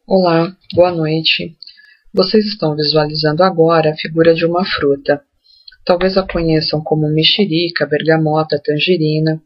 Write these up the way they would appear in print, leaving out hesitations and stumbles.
Olá, boa noite. Vocês estão visualizando agora a figura de uma fruta. Talvez a conheçam como mexerica, bergamota, tangerina.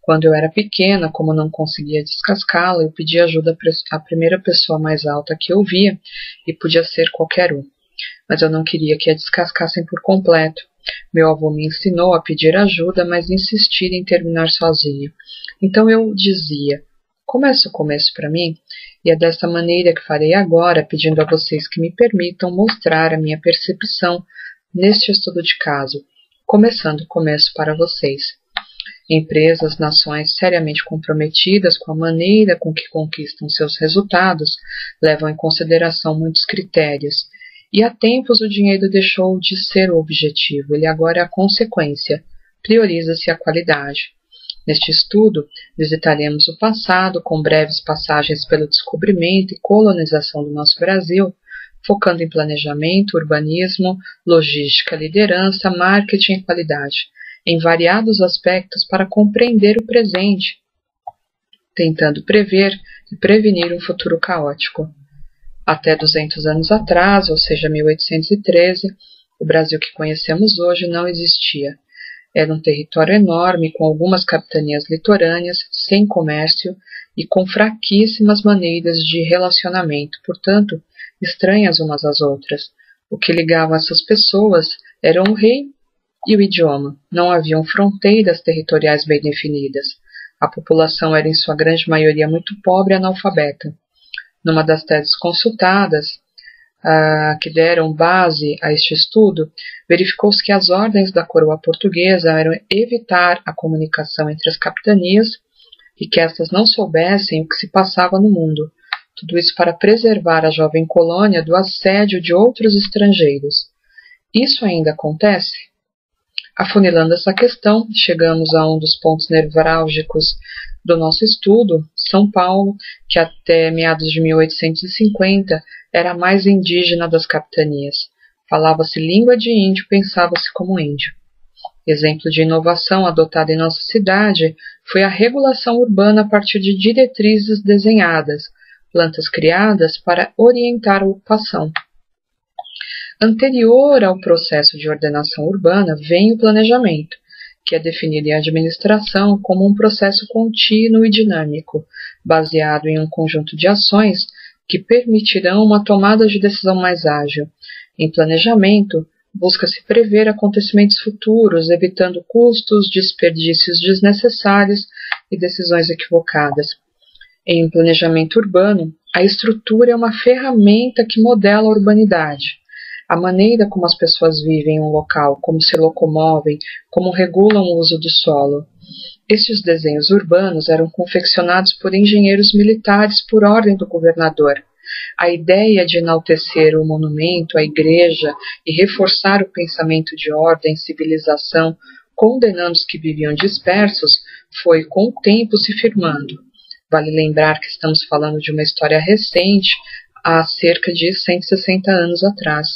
Quando eu era pequena, como não conseguia descascá-la, eu pedi ajuda à primeira pessoa mais alta que eu via, e podia ser qualquer um. Mas eu não queria que a descascassem por completo. Meu avô me ensinou a pedir ajuda, mas insistir em terminar sozinha. Então eu dizia: começa o começo para mim, e é desta maneira que farei agora, pedindo a vocês que me permitam mostrar a minha percepção neste estudo de caso, começando o começo para vocês. Empresas, nações seriamente comprometidas com a maneira com que conquistam seus resultados levam em consideração muitos critérios, e há tempos o dinheiro deixou de ser o objetivo, ele agora é a consequência, prioriza-se a qualidade. Neste estudo, visitaremos o passado com breves passagens pelo descobrimento e colonização do nosso Brasil, focando em planejamento, urbanismo, logística, liderança, marketing e qualidade, em variados aspectos para compreender o presente, tentando prever e prevenir um futuro caótico. Até 200 anos atrás, ou seja, 1813, o Brasil que conhecemos hoje não existia. Era um território enorme, com algumas capitanias litorâneas, sem comércio e com fraquíssimas maneiras de relacionamento, portanto, estranhas umas às outras. O que ligava essas pessoas eram o rei e o idioma. Não haviam fronteiras territoriais bem definidas. A população era, em sua grande maioria, muito pobre e analfabeta. Numa das teses consultadas, que deram base a este estudo, verificou-se que as ordens da coroa portuguesa eram evitar a comunicação entre as capitanias e que estas não soubessem o que se passava no mundo. Tudo isso para preservar a jovem colônia do assédio de outros estrangeiros. Isso ainda acontece? Afunilando essa questão, chegamos a um dos pontos nevrálgicos do nosso estudo, São Paulo, que até meados de 1850 era a mais indígena das capitanias. Falava-se língua de índio, pensava-se como índio. Exemplo de inovação adotada em nossa cidade foi a regulação urbana a partir de diretrizes desenhadas, plantas criadas para orientar a ocupação. Anterior ao processo de ordenação urbana vem o planejamento, que é definido em administração como um processo contínuo e dinâmico, baseado em um conjunto de ações que permitirão uma tomada de decisão mais ágil. Em planejamento, busca-se prever acontecimentos futuros, evitando custos, desperdícios desnecessários e decisões equivocadas. Em planejamento urbano, a estrutura é uma ferramenta que modela a urbanidade. A maneira como as pessoas vivem em um local, como se locomovem, como regulam o uso do solo. Estes desenhos urbanos eram confeccionados por engenheiros militares por ordem do governador. A ideia de enaltecer o monumento, a igreja e reforçar o pensamento de ordem, civilização, condenando os que viviam dispersos, foi com o tempo se firmando. Vale lembrar que estamos falando de uma história recente, há cerca de 160 anos atrás.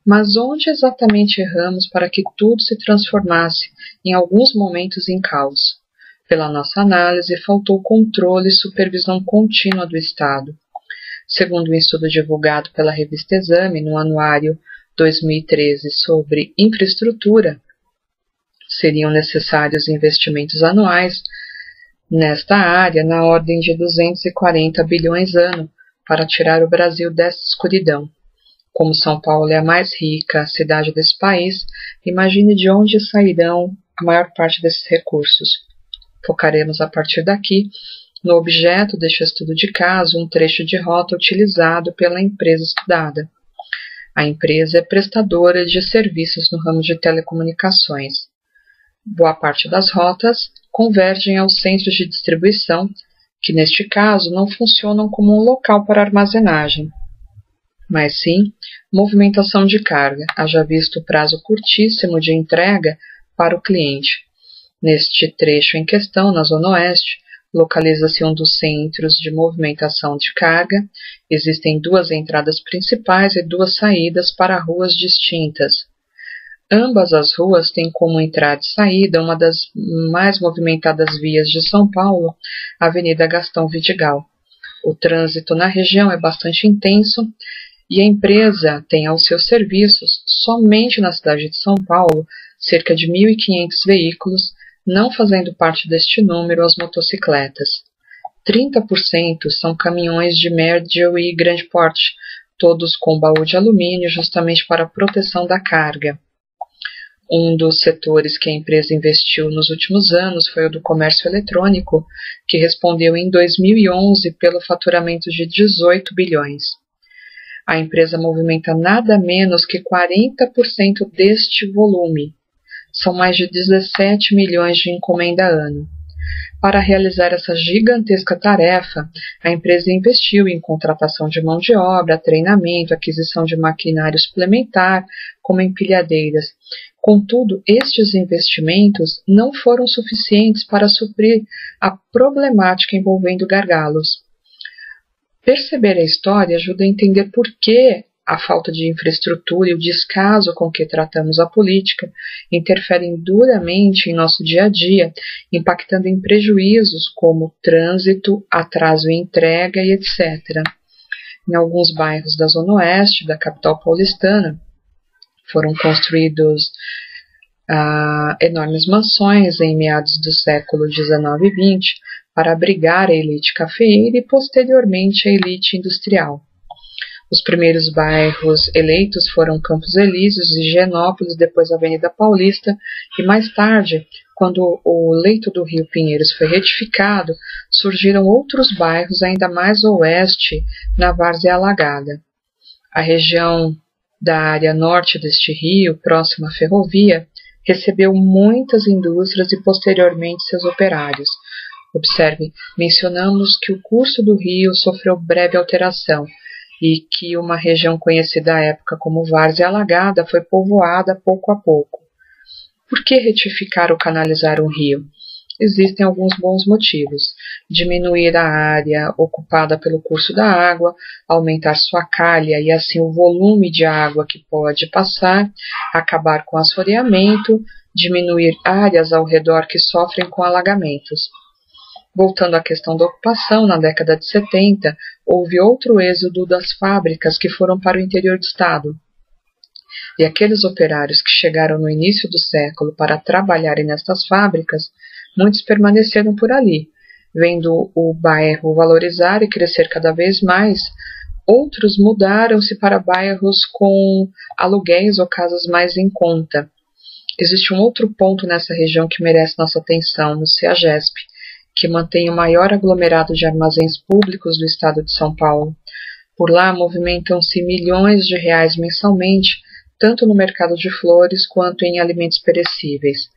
Mas onde exatamente erramos para que tudo se transformasse, em alguns momentos, em caos? Pela nossa análise, faltou controle e supervisão contínua do Estado. Segundo um estudo divulgado pela revista Exame no anuário 2013 sobre infraestrutura, seriam necessários investimentos anuais nesta área na ordem de 240 bilhões ano para tirar o Brasil dessa escuridão. Como São Paulo é a mais rica cidade desse país, imagine de onde sairão a maior parte desses recursos. Focaremos a partir daqui no objeto deste estudo de caso, um trecho de rota utilizado pela empresa estudada. A empresa é prestadora de serviços no ramo de telecomunicações. Boa parte das rotas convergem aos centros de distribuição, que neste caso não funcionam como um local para armazenagem, mas sim movimentação de carga, haja visto o prazo curtíssimo de entrega para o cliente. Neste trecho em questão, na Zona Oeste, localiza-se um dos centros de movimentação de carga. Existem duas entradas principais e duas saídas para ruas distintas. Ambas as ruas têm como entrada e saída uma das mais movimentadas vias de São Paulo, a Avenida Gastão Vidigal. O trânsito na região é bastante intenso e a empresa tem aos seus serviços, somente na cidade de São Paulo, cerca de 1.500 veículos, não fazendo parte deste número as motocicletas. 30% são caminhões de médio e grande porte, todos com baú de alumínio justamente para a proteção da carga. Um dos setores que a empresa investiu nos últimos anos foi o do comércio eletrônico, que respondeu em 2011 pelo faturamento de 18 bilhões. A empresa movimenta nada menos que 40% deste volume. São mais de 17 milhões de encomenda ano. Para realizar essa gigantesca tarefa, a empresa investiu em contratação de mão de obra, treinamento, aquisição de maquinário suplementar, como empilhadeiras. Contudo, estes investimentos não foram suficientes para suprir a problemática envolvendo gargalos. Perceber a história ajuda a entender por que a falta de infraestrutura e o descaso com que tratamos a política interferem duramente em nosso dia a dia, impactando em prejuízos como trânsito, atraso em entrega e etc. Em alguns bairros da Zona Oeste da capital paulistana, foram construídos enormes mansões em meados do século XIX e XX para abrigar a elite cafeeira e posteriormente a elite industrial. Os primeiros bairros eleitos foram Campos Elíseos e Higienópolis, depois a Avenida Paulista, e mais tarde, quando o leito do Rio Pinheiros foi retificado, surgiram outros bairros ainda mais a oeste, na Várzea Alagada. A região da área norte deste rio, próxima à ferrovia, recebeu muitas indústrias e posteriormente seus operários. Observe, mencionamos que o curso do rio sofreu breve alteração e que uma região conhecida à época como Várzea Alagada foi povoada pouco a pouco. Por que retificar ou canalizar um rio? Existem alguns bons motivos. Diminuir a área ocupada pelo curso da água, aumentar sua calha e assim o volume de água que pode passar, acabar com o assoreamento, diminuir áreas ao redor que sofrem com alagamentos. Voltando à questão da ocupação, na década de 70, houve outro êxodo das fábricas que foram para o interior do estado. E aqueles operários que chegaram no início do século para trabalharem nestas fábricas, muitos permaneceram por ali, vendo o bairro valorizar e crescer cada vez mais. Outros mudaram-se para bairros com aluguéis ou casas mais em conta. Existe um outro ponto nessa região que merece nossa atenção, no CEAGESP, que mantém o maior aglomerado de armazéns públicos do estado de São Paulo. Por lá movimentam-se milhões de reais mensalmente, tanto no mercado de flores quanto em alimentos perecíveis.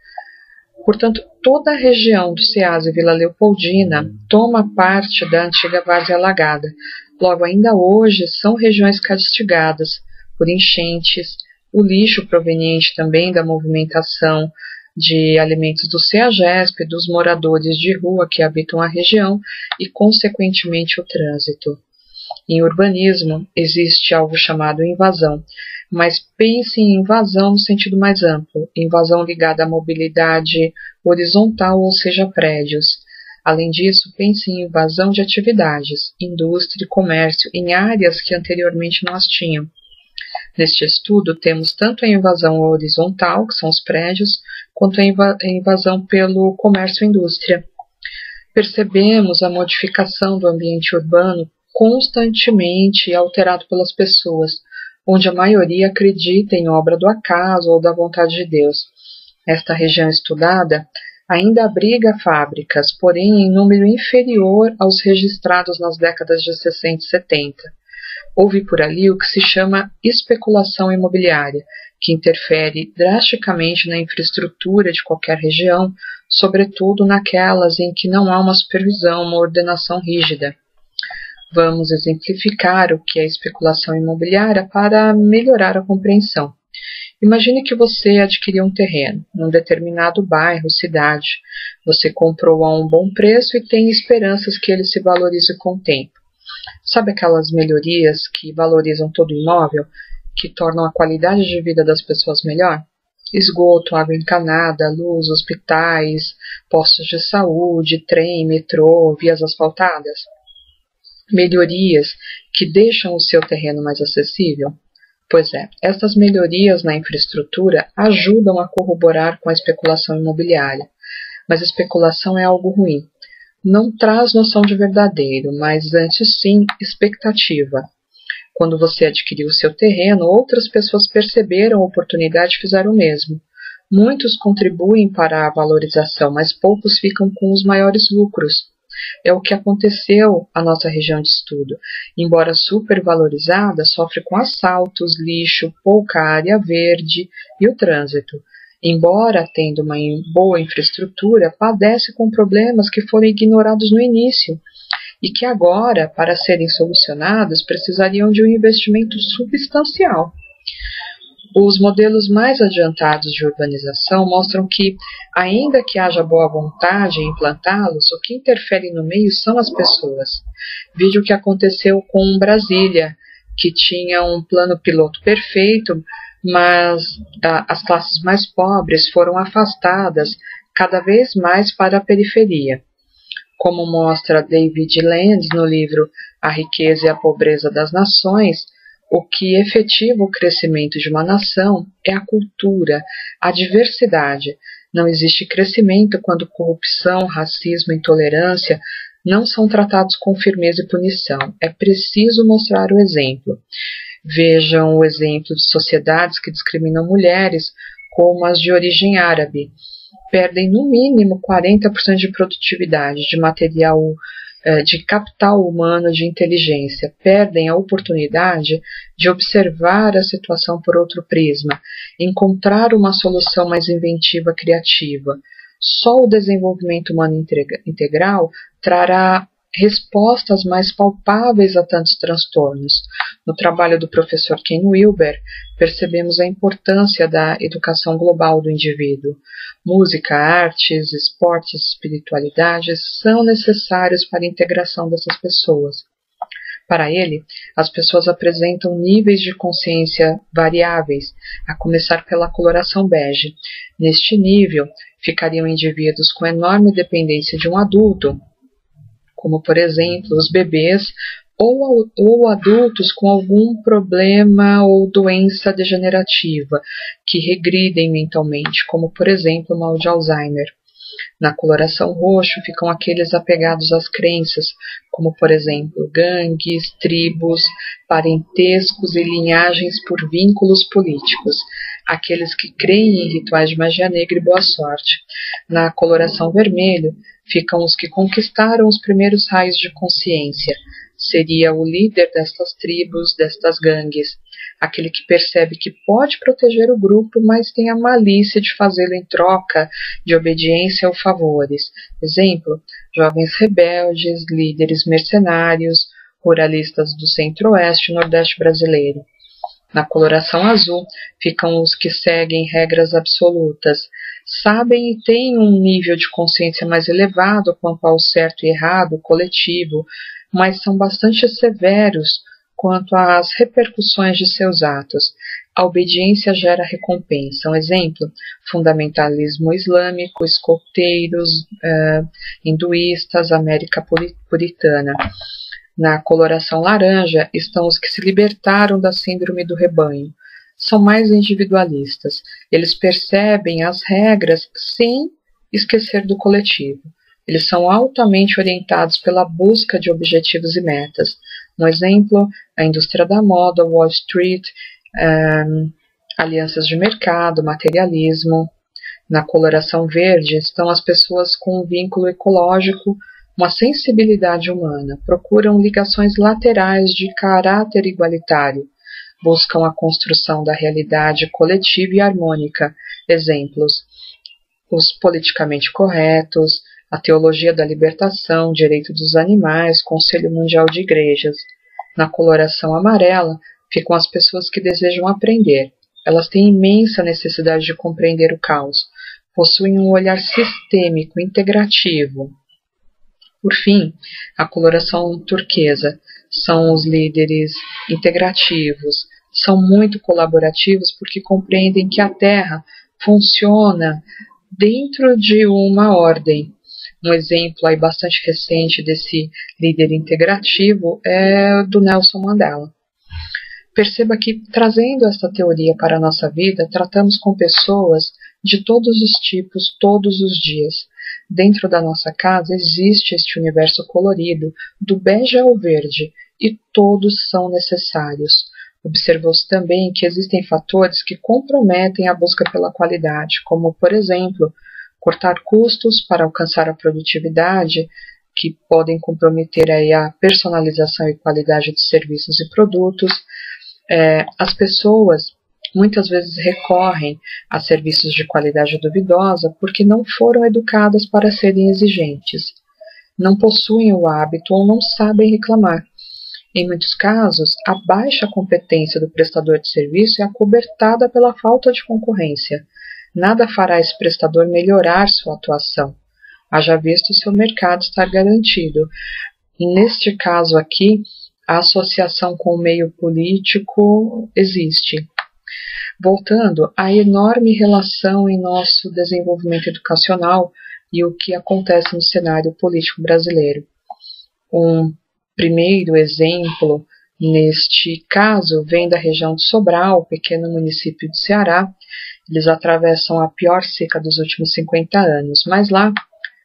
Portanto, toda a região do Ceasa e Vila Leopoldina toma parte da antiga Várzea Alagada. Logo, ainda hoje, são regiões castigadas por enchentes, o lixo proveniente também da movimentação de alimentos do CEAGESP, dos moradores de rua que habitam a região e, consequentemente, o trânsito. Em urbanismo, existe algo chamado invasão, mas pense em invasão no sentido mais amplo, invasão ligada à mobilidade horizontal, ou seja, prédios. Além disso, pense em invasão de atividades, indústria e comércio em áreas que anteriormente não as tinham. Neste estudo, temos tanto a invasão horizontal, que são os prédios, quanto a invasão pelo comércio e indústria. Percebemos a modificação do ambiente urbano constantemente alterado pelas pessoas, onde a maioria acredita em obra do acaso ou da vontade de Deus. Esta região estudada ainda abriga fábricas, porém em número inferior aos registrados nas décadas de 60 e 70. Houve por ali o que se chama especulação imobiliária, que interfere drasticamente na infraestrutura de qualquer região, sobretudo naquelas em que não há uma supervisão, uma ordenação rígida. Vamos exemplificar o que é especulação imobiliária para melhorar a compreensão. Imagine que você adquiriu um terreno num determinado bairro, cidade. Você comprou a um bom preço e tem esperanças que ele se valorize com o tempo. Sabe aquelas melhorias que valorizam todo o imóvel, que tornam a qualidade de vida das pessoas melhor? Esgoto, água encanada, luz, hospitais, postos de saúde, trem, metrô, vias asfaltadas. melhorias que deixam o seu terreno mais acessível? Pois é, essas melhorias na infraestrutura ajudam a corroborar com a especulação imobiliária. Mas especulação é algo ruim. Não traz noção de verdadeiro, mas antes sim expectativa. Quando você adquiriu o seu terreno, outras pessoas perceberam a oportunidade e fizeram o mesmo. Muitos contribuem para a valorização, mas poucos ficam com os maiores lucros. É o que aconteceu à nossa região de estudo. Embora supervalorizada, sofre com assaltos, lixo, pouca área verde e o trânsito. Embora tendo uma boa infraestrutura, padece com problemas que foram ignorados no início e que agora, para serem solucionados, precisariam de um investimento substancial. Os modelos mais adiantados de urbanização mostram que, ainda que haja boa vontade em implantá-los, o que interfere no meio são as pessoas. Veja o que aconteceu com Brasília, que tinha um plano piloto perfeito, mas as classes mais pobres foram afastadas cada vez mais para a periferia. Como mostra David Land no livro A Riqueza e a Pobreza das Nações, o que efetiva o crescimento de uma nação é a cultura, a diversidade. Não existe crescimento quando corrupção, racismo e intolerância não são tratados com firmeza e punição. É preciso mostrar o exemplo. Vejam o exemplo de sociedades que discriminam mulheres, como as de origem árabe. Perdem no mínimo 40% de produtividade, de material, de capital humano, de inteligência. Perdem a oportunidade de observar a situação por outro prisma, encontrar uma solução mais inventiva, criativa. Só o desenvolvimento humano integral trará respostas mais palpáveis a tantos transtornos. No trabalho do professor Ken Wilber, percebemos a importância da educação global do indivíduo. Música, artes, esportes, espiritualidade são necessários para a integração dessas pessoas. Para ele, as pessoas apresentam níveis de consciência variáveis, a começar pela coloração bege. Neste nível, ficariam indivíduos com enorme dependência de um adulto, como, por exemplo, os bebês ou adultos com algum problema ou doença degenerativa que regridem mentalmente, como, por exemplo, o mal de Alzheimer. Na coloração roxo ficam aqueles apegados às crenças, como, por exemplo, gangues, tribos, parentescos e linhagens por vínculos políticos, aqueles que creem em rituais de magia negra e boa sorte. Na coloração vermelho ficam os que conquistaram os primeiros raios de consciência. Seria o líder destas tribos, destas gangues, aquele que percebe que pode proteger o grupo, mas tem a malícia de fazê-lo em troca de obediência ou favores. Exemplo, jovens rebeldes, líderes mercenários, ruralistas do centro-oeste e nordeste brasileiro. Na coloração azul ficam os que seguem regras absolutas, sabem e têm um nível de consciência mais elevado quanto ao certo e errado coletivo, mas são bastante severos quanto às repercussões de seus atos. A obediência gera recompensa. Um exemplo, fundamentalismo islâmico, escoteiros, hinduístas, América puritana. Na coloração laranja estão os que se libertaram da síndrome do rebanho. São mais individualistas. Eles percebem as regras sem esquecer do coletivo. Eles são altamente orientados pela busca de objetivos e metas. Um exemplo, a indústria da moda, Wall Street, alianças de mercado, materialismo. Na coloração verde estão as pessoas com um vínculo ecológico, uma sensibilidade humana, procuram ligações laterais de caráter igualitário, buscam a construção da realidade coletiva e harmônica. Exemplos, os politicamente corretos, a teologia da libertação, direito dos animais, Conselho Mundial de Igrejas. Na coloração amarela ficam as pessoas que desejam aprender. Elas têm imensa necessidade de compreender o caos, possuem um olhar sistêmico, integrativo. Por fim, a coloração turquesa são os líderes integrativos, são muito colaborativos porque compreendem que a Terra funciona dentro de uma ordem. Um exemplo aí bastante recente desse líder integrativo é do Nelson Mandela. Perceba que, trazendo esta teoria para a nossa vida, tratamos com pessoas de todos os tipos, todos os dias. Dentro da nossa casa existe este universo colorido, do bege ao verde, e todos são necessários. Observou-se também que existem fatores que comprometem a busca pela qualidade, como, por exemplo, cortar custos para alcançar a produtividade, que podem comprometer aí a personalização e qualidade de serviços e produtos. As pessoas muitas vezes recorrem a serviços de qualidade duvidosa porque não foram educadas para serem exigentes, não possuem o hábito ou não sabem reclamar. Em muitos casos, a baixa competência do prestador de serviço é acobertada pela falta de concorrência. Nada fará esse prestador melhorar sua atuação, haja visto seu mercado estar garantido. Neste caso aqui, a associação com o meio político existe. Voltando à enorme relação em nosso desenvolvimento educacional e o que acontece no cenário político brasileiro. Um primeiro exemplo neste caso vem da região de Sobral, pequeno município do Ceará. Eles atravessam a pior seca dos últimos 50 anos, mas lá,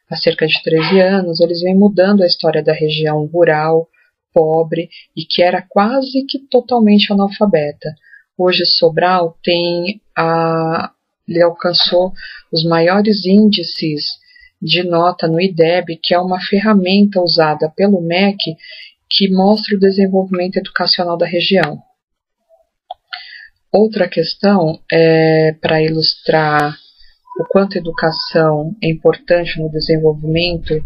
há cerca de 13 anos, eles vêm mudando a história da região rural, pobre e que era quase que totalmente analfabeta. Hoje Sobral ele alcançou os maiores índices de nota no IDEB, que é uma ferramenta usada pelo MEC que mostra o desenvolvimento educacional da região. Outra questão, para ilustrar o quanto a educação é importante no desenvolvimento,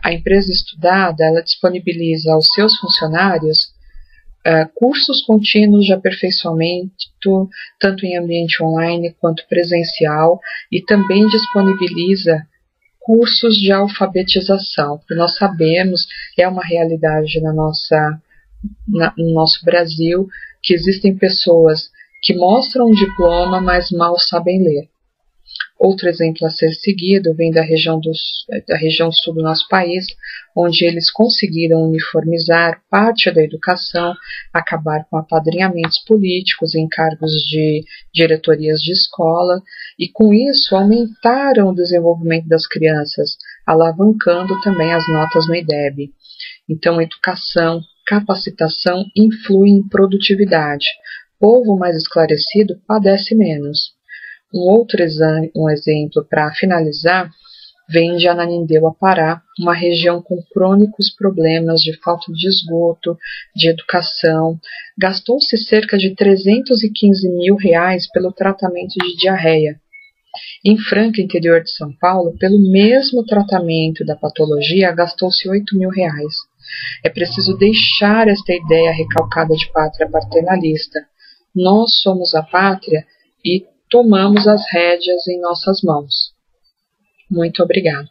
a empresa estudada ela disponibiliza aos seus funcionários cursos contínuos de aperfeiçoamento, tanto em ambiente online quanto presencial, e também disponibiliza cursos de alfabetização, que nós sabemos é uma realidade no nosso Brasil, que existem pessoas que mostram um diploma, mas mal sabem ler. Outro exemplo a ser seguido vem da região sul do nosso país, onde eles conseguiram uniformizar parte da educação, acabar com apadrinhamentos políticos em cargos de diretorias de escola, e com isso aumentaram o desenvolvimento das crianças, alavancando também as notas no IDEB. Então, educação, capacitação influem em produtividade. Povo mais esclarecido padece menos. Um exemplo para finalizar vem de Ananindeua, Pará, uma região com crônicos problemas de falta de esgoto, de educação. Gastou-se cerca de R$315 mil pelo tratamento de diarreia. Em Franca, interior de São Paulo, pelo mesmo tratamento da patologia, gastou-se R$8 mil. É preciso deixar esta ideia recalcada de pátria paternalista. Nós somos a pátria e tomamos as rédeas em nossas mãos. Muito obrigada.